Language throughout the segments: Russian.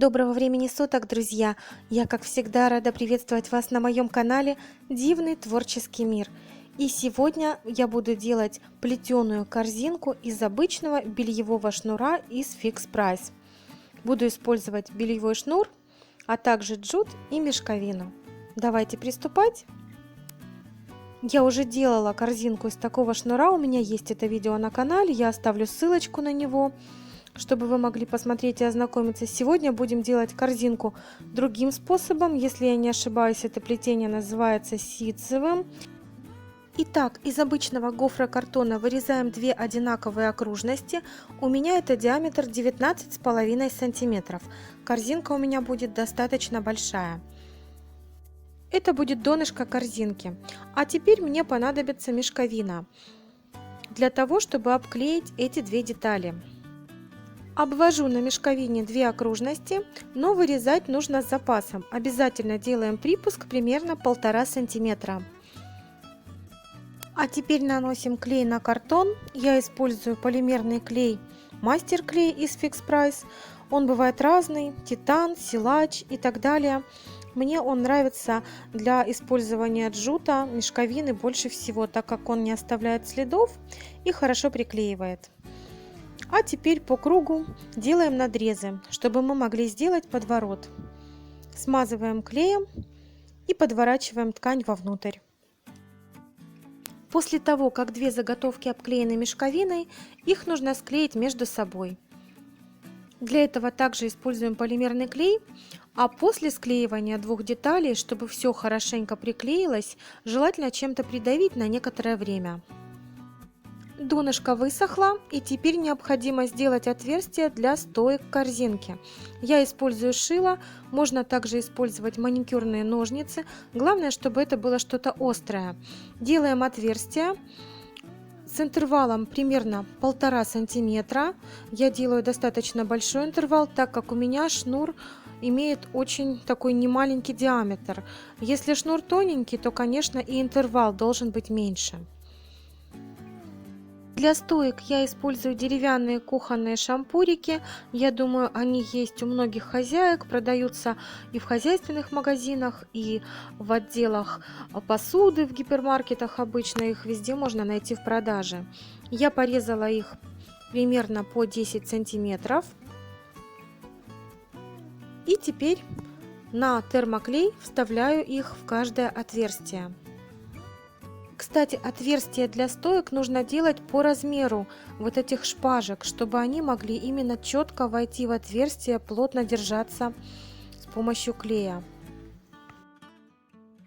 Доброго времени суток, друзья! Я, как всегда, рада приветствовать вас на моем канале Дивный творческий мир. И сегодня я буду делать плетеную корзинку из обычного бельевого шнура из Fix Price. Буду использовать бельевой шнур, а также джут и мешковину. Давайте приступать! Я уже делала корзинку из такого шнура, у меня есть это видео на канале, я оставлю ссылочку на него, чтобы вы могли посмотреть и ознакомиться. Сегодня будем делать корзинку другим способом. Если я не ошибаюсь, это плетение называется ситцевым. Итак, из обычного гофрокартона вырезаем две одинаковые окружности. У меня это диаметр 19,5 сантиметров. Корзинка у меня будет достаточно большая. Это будет донышко корзинки. А теперь мне понадобится мешковина для того, чтобы обклеить эти две детали. Обвожу на мешковине две окружности, но вырезать нужно с запасом. Обязательно делаем припуск примерно 1,5 сантиметра. А теперь наносим клей на картон. Я использую полимерный клей Мастер клей из Fix Price. Он бывает разный: титан, силач и так далее. Мне он нравится для использования джута, мешковины больше всего, так как он не оставляет следов и хорошо приклеивает. А теперь по кругу делаем надрезы, чтобы мы могли сделать подворот. Смазываем клеем и подворачиваем ткань вовнутрь. После того, как две заготовки обклеены мешковиной, их нужно склеить между собой. Для этого также используем полимерный клей, а после склеивания двух деталей, чтобы все хорошенько приклеилось, желательно чем-то придавить на некоторое время. Донышко высохло, и теперь необходимо сделать отверстие для стоек корзинки. Я использую шило, можно также использовать маникюрные ножницы. Главное, чтобы это было что-то острое. Делаем отверстие с интервалом примерно 1,5 сантиметра. Я делаю достаточно большой интервал, так как у меня шнур имеет очень такой немаленький диаметр. Если шнур тоненький, то, конечно, и интервал должен быть меньше. Для стоек я использую деревянные кухонные шампурики. Я думаю, они есть у многих хозяек, продаются и в хозяйственных магазинах, и в отделах посуды в гипермаркетах. Обычно их везде можно найти в продаже. Я порезала их примерно по 10 сантиметров. И теперь на термоклей вставляю их в каждое отверстие. Кстати, отверстия для стоек нужно делать по размеру вот этих шпажек, чтобы они могли именно четко войти в отверстие, плотно держаться с помощью клея.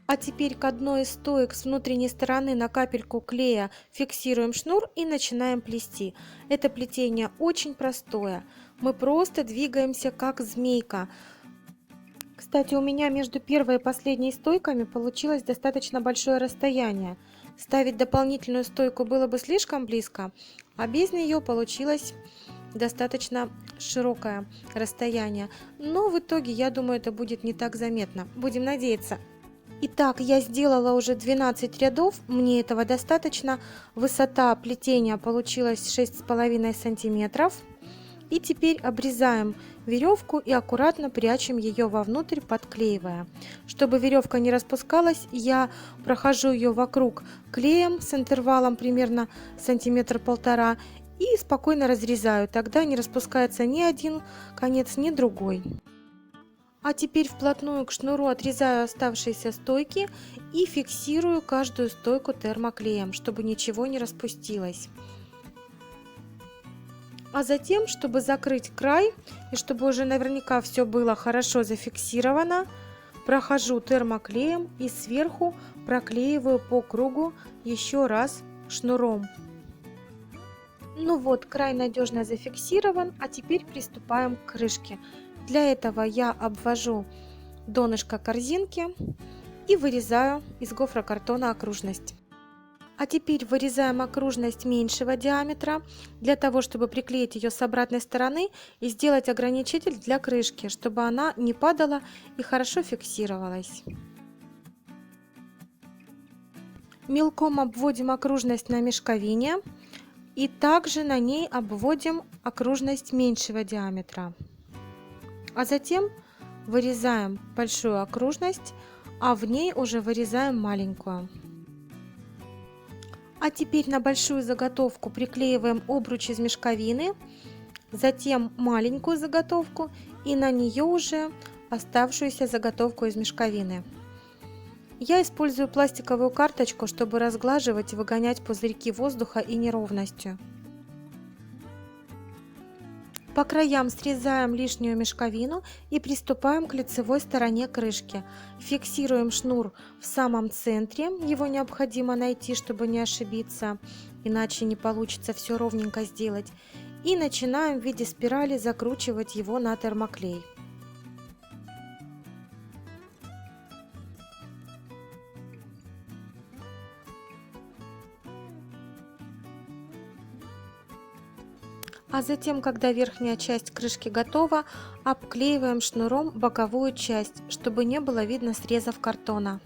А теперь к одной из стоек с внутренней стороны на капельку клея фиксируем шнур и начинаем плести. Это плетение очень простое. Мы просто двигаемся как змейка. Кстати, у меня между первой и последней стойками получилось достаточно большое расстояние. Ставить дополнительную стойку было бы слишком близко, а без нее получилось достаточно широкое расстояние. Но в итоге, я думаю, это будет не так заметно. Будем надеяться. Итак, я сделала уже 12 рядов, мне этого достаточно. Высота плетения получилась 6,5 сантиметров. И теперь обрезаем веревку и аккуратно прячем ее вовнутрь, подклеивая. Чтобы веревка не распускалась, я прохожу ее вокруг клеем с интервалом примерно 1,5 сантиметра и спокойно разрезаю. Тогда не распускается ни один конец, ни другой. А теперь вплотную к шнуру отрезаю оставшиеся стойки и фиксирую каждую стойку термоклеем, чтобы ничего не распустилось. А затем, чтобы закрыть край и чтобы уже наверняка все было хорошо зафиксировано, прохожу термоклеем и сверху проклеиваю по кругу еще раз шнуром. Ну вот, край надежно зафиксирован, а теперь приступаем к крышке. Для этого я обвожу донышко корзинки и вырезаю из гофрокартона окружность. А теперь вырезаем окружность меньшего диаметра, для того, чтобы приклеить ее с обратной стороны и сделать ограничитель для крышки, чтобы она не падала и хорошо фиксировалась. Мелком обводим окружность на мешковине и также на ней обводим окружность меньшего диаметра. А затем вырезаем большую окружность, а в ней уже вырезаем маленькую. А теперь на большую заготовку приклеиваем обруч из мешковины, затем маленькую заготовку и на нее уже оставшуюся заготовку из мешковины. Я использую пластиковую карточку, чтобы разглаживать и выгонять пузырьки воздуха и неровности. По краям срезаем лишнюю мешковину и приступаем к лицевой стороне крышки. Фиксируем шнур в самом центре, его необходимо найти, чтобы не ошибиться, иначе не получится все ровненько сделать. И начинаем в виде спирали закручивать его на термоклей. А затем, когда верхняя часть крышки готова, обклеиваем шнуром боковую часть, чтобы не было видно срезов картона.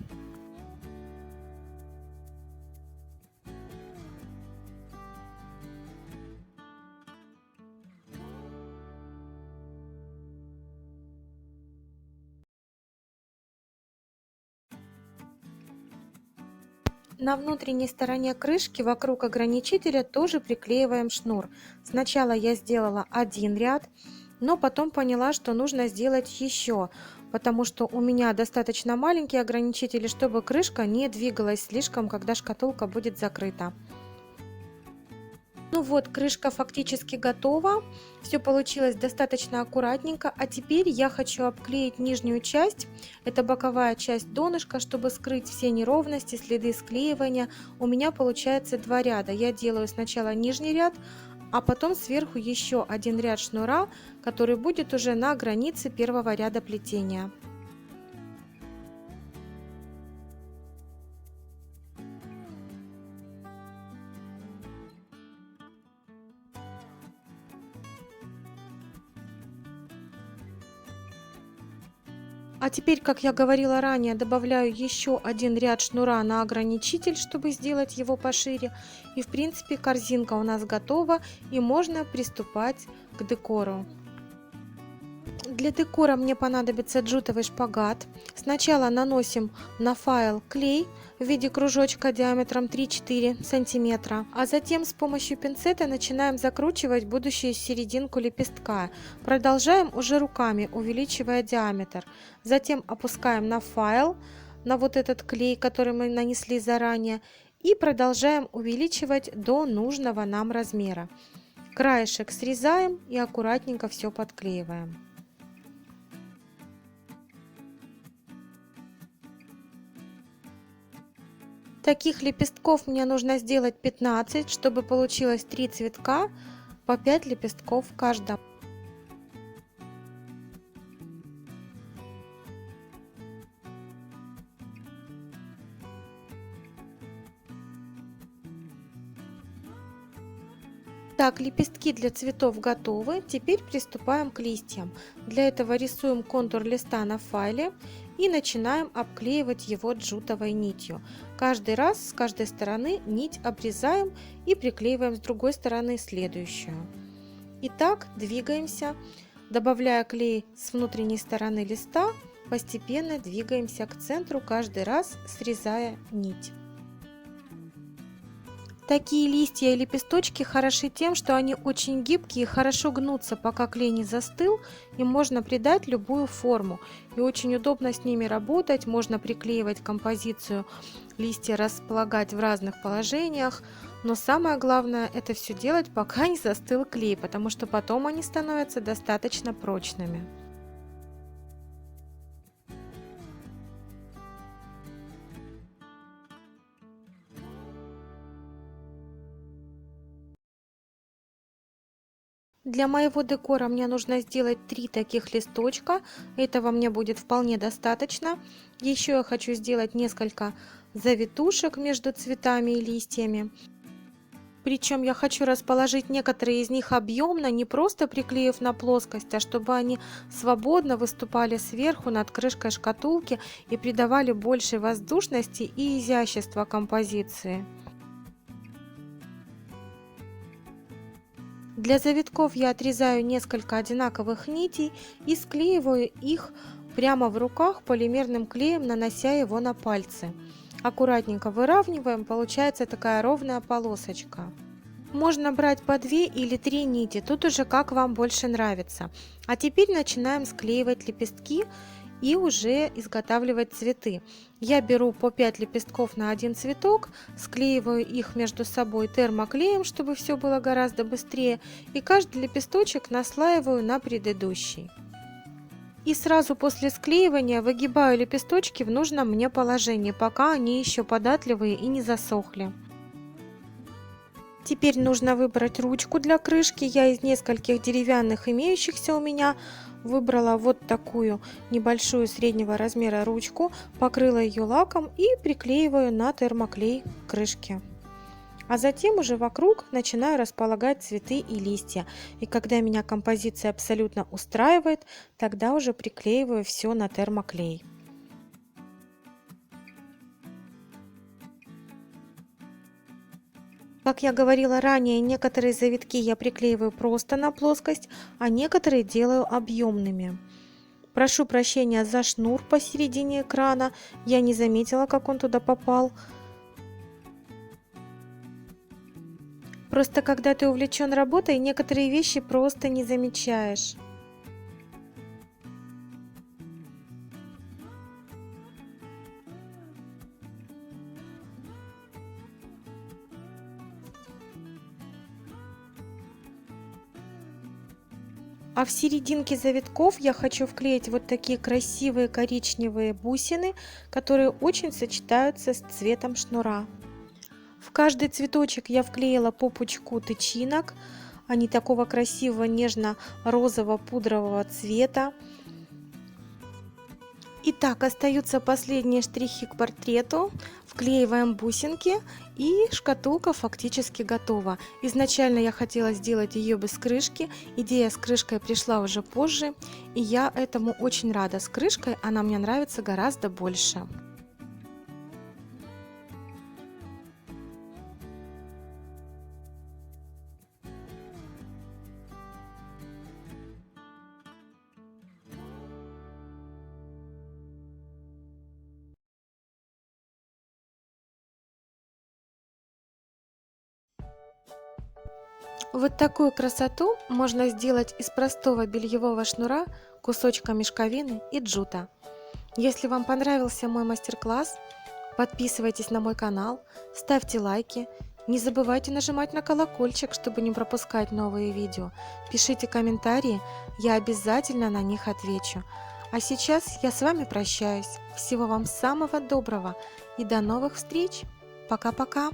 На внутренней стороне крышки вокруг ограничителя тоже приклеиваем шнур. Сначала я сделала один ряд, но потом поняла, что нужно сделать еще, потому что у меня достаточно маленькие ограничители, чтобы крышка не двигалась слишком, когда шкатулка будет закрыта. Ну вот, крышка фактически готова, все получилось достаточно аккуратненько, а теперь я хочу обклеить нижнюю часть, это боковая часть донышка, чтобы скрыть все неровности, следы склеивания. У меня получается два ряда, я делаю сначала нижний ряд, а потом сверху еще один ряд шнура, который будет уже на границе первого ряда плетения. А теперь, как я говорила ранее, добавляю еще один ряд шнура на ограничитель, чтобы сделать его пошире. И в принципе корзинка у нас готова, и можно приступать к декору. Для декора мне понадобится джутовый шпагат. Сначала наносим на файл клей в виде кружочка диаметром 3-4 сантиметра, а затем с помощью пинцета начинаем закручивать будущую серединку лепестка. Продолжаем уже руками, увеличивая диаметр. Затем опускаем на файл, на вот этот клей, который мы нанесли заранее, и продолжаем увеличивать до нужного нам размера. Краешек срезаем и аккуратненько все подклеиваем. Таких лепестков мне нужно сделать 15, чтобы получилось 3 цветка по 5 лепестков в каждом. Так, лепестки для цветов готовы. Теперь приступаем к листьям. Для этого рисуем контур листа на файле и начинаем обклеивать его джутовой нитью. Каждый раз с каждой стороны нить обрезаем и приклеиваем с другой стороны следующую. Итак, двигаемся, добавляя клей с внутренней стороны листа, постепенно двигаемся к центру, каждый раз срезая нить. Такие листья и лепесточки хороши тем, что они очень гибкие и хорошо гнутся, пока клей не застыл. Им можно придать любую форму. И очень удобно с ними работать. Можно приклеивать композицию, листья располагать в разных положениях. Но самое главное — это все делать, пока не застыл клей, потому что потом они становятся достаточно прочными. Для моего декора мне нужно сделать 3 таких листочка. Этого мне будет вполне достаточно. Еще я хочу сделать несколько завитушек между цветами и листьями. Причем я хочу расположить некоторые из них объемно, не просто приклеив на плоскость, а чтобы они свободно выступали сверху над крышкой шкатулки и придавали большей воздушности и изящества композиции. Для завитков я отрезаю несколько одинаковых нитей и склеиваю их прямо в руках полимерным клеем, нанося его на пальцы. Аккуратненько выравниваем, получается такая ровная полосочка. Можно брать по 2 или 3 нити, тут уже как вам больше нравится. А теперь начинаем склеивать лепестки и уже изготавливать цветы. Я беру по 5 лепестков на один цветок, склеиваю их между собой термоклеем, чтобы все было гораздо быстрее, и каждый лепесточек наслаиваю на предыдущий. И сразу после склеивания выгибаю лепесточки в нужном мне положении, пока они еще податливые и не засохли. Теперь нужно выбрать ручку для крышки. Я из нескольких деревянных имеющихся у меня выбрала вот такую небольшую среднего размера ручку, покрыла ее лаком и приклеиваю на термоклей крышки. А затем уже вокруг начинаю располагать цветы и листья. И когда меня композиция абсолютно устраивает, тогда уже приклеиваю все на термоклей. Как я говорила ранее, некоторые завитки я приклеиваю просто на плоскость, а некоторые делаю объемными. Прошу прощения за шнур посередине экрана, я не заметила, как он туда попал. Просто когда ты увлечен работой, некоторые вещи просто не замечаешь. А в серединке завитков я хочу вклеить вот такие красивые коричневые бусины, которые очень сочетаются с цветом шнура. В каждый цветочек я вклеила по пучку тычинок. Они такого красивого нежно-розового пудрового цвета. Итак, остаются последние штрихи к портрету. Вклеиваем бусинки, и шкатулка фактически готова. Изначально я хотела сделать ее без крышки. Идея с крышкой пришла уже позже, и я этому очень рада. С крышкой она мне нравится гораздо больше. Вот такую красоту можно сделать из простого бельевого шнура, кусочка мешковины и джута. Если вам понравился мой мастер-класс, подписывайтесь на мой канал, ставьте лайки, не забывайте нажимать на колокольчик, чтобы не пропускать новые видео. Пишите комментарии, я обязательно на них отвечу. А сейчас я с вами прощаюсь. Всего вам самого доброго и до новых встреч. Пока-пока.